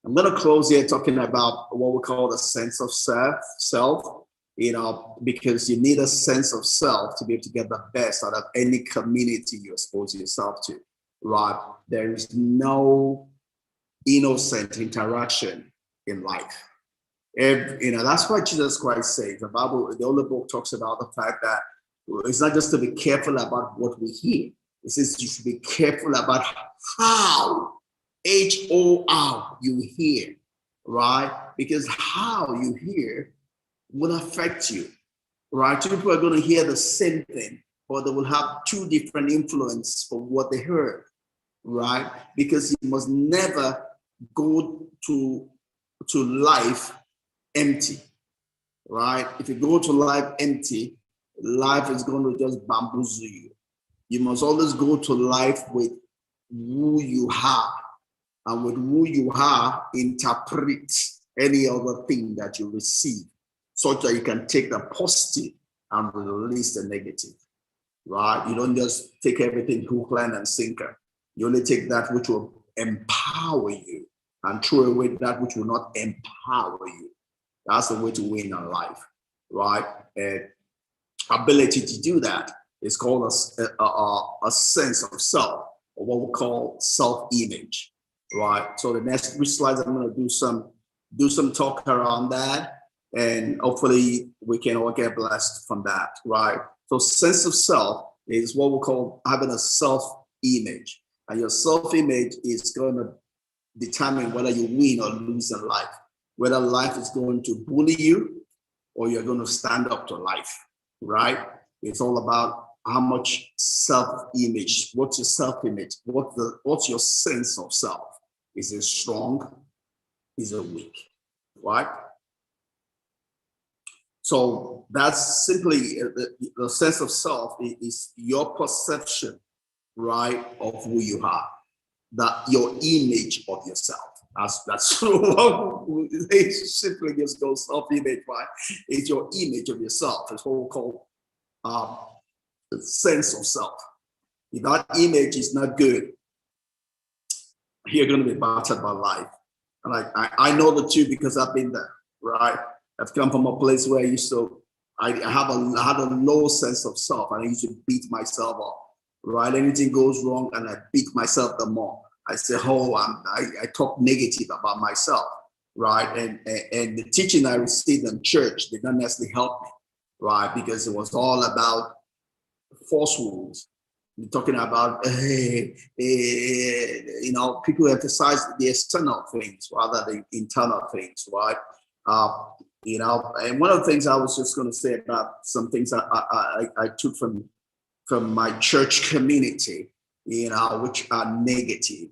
I'm going to close here talking about what we call the sense of self, because you need a sense of self to be able to get the best out of any community you expose yourself to, right? There is no innocent interaction in life. That's why Jesus Christ says, the Bible, the Holy Book talks about the fact that it's not just to be careful about what we hear. It says you should be careful about how, H-O-R, you hear, right? Because how you hear will affect you, right? Two people are going to hear the same thing, but they will have two different influences from what they heard, right? Because you must never go to life empty, right? If you go to life empty, life is going to just bamboozle you. You must always go to life with who you are, and with who you are, interpret any other thing that you receive, such that you can take the positive and release the negative, right? You don't just take everything hook, line, and sinker. You only take that which will empower you and throw away that which will not empower you. That's the way to win in life, right? And ability to do that is called a sense of self, or what we call self-image, right? So the next 3 slides, I'm going to do some talk around that, and hopefully we can all get blessed from that, right? So sense of self is what we call having a self-image, and your self-image is going to determine whether you win or lose in life, whether life is going to bully you or you're going to stand up to life, right? It's all about how much self-image, what's your self-image, what's your sense of self? Is it strong? Is it weak, right? So that's simply the sense of self is your perception, right, of who you are, that your image of yourself. That's it simply just goes self-image, right? It's your image of yourself. It's what we call the sense of self. If that image is not good, you're going to be battered by life. And I know the two because I've been there, right? I've come from a place where I had a low sense of self, and I used to beat myself up, right? Anything goes wrong and I beat myself the more. I say, I talk negative about myself, right? And the teaching I received in church did not necessarily help me, right? Because it was all about falsehoods. We're talking about, people emphasize the external things rather than the internal things, right? And one of the things I was just going to say about some things I took from my church community, which are negative,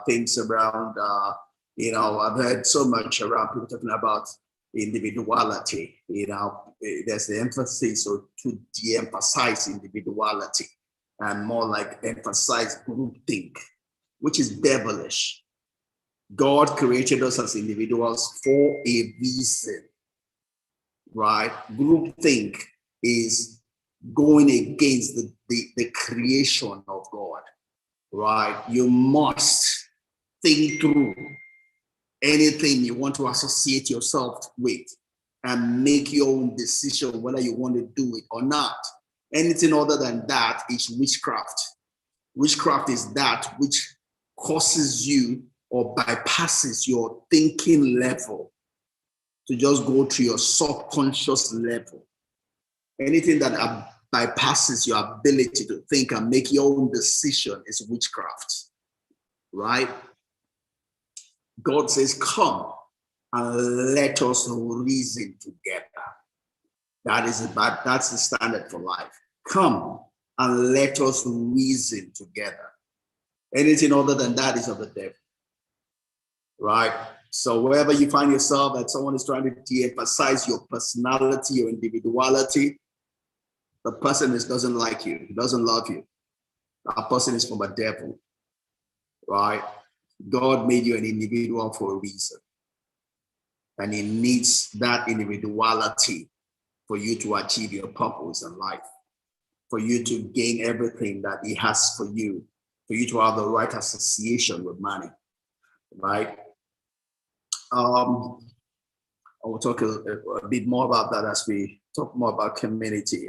things around, I've heard so much around people talking about individuality, there's the emphasis to de-emphasize individuality and more like emphasize groupthink, which is devilish. God created us as individuals for a reason, right? Groupthink is going against the creation of God, right? You must think through anything you want to associate yourself with and make your own decision whether you want to do it or not. Anything other than that is witchcraft. Witchcraft is that which causes you or bypasses your thinking level to just go to your subconscious level. Anything that bypasses your ability to think and make your own decision is witchcraft, right? God says, come and let us reason together. That's the standard for life. Come and let us reason together. Anything other than that is of the devil, right? So wherever you find yourself that someone is trying to de-emphasize your personality, your individuality, the person doesn't like you, doesn't love you. That person is from a devil, right? God made you an individual for a reason. And he needs that individuality for you to achieve your purpose in life, for you to gain everything that he has for you to have the right association with money, right? Um, I will talk a bit more about that as we talk more about community.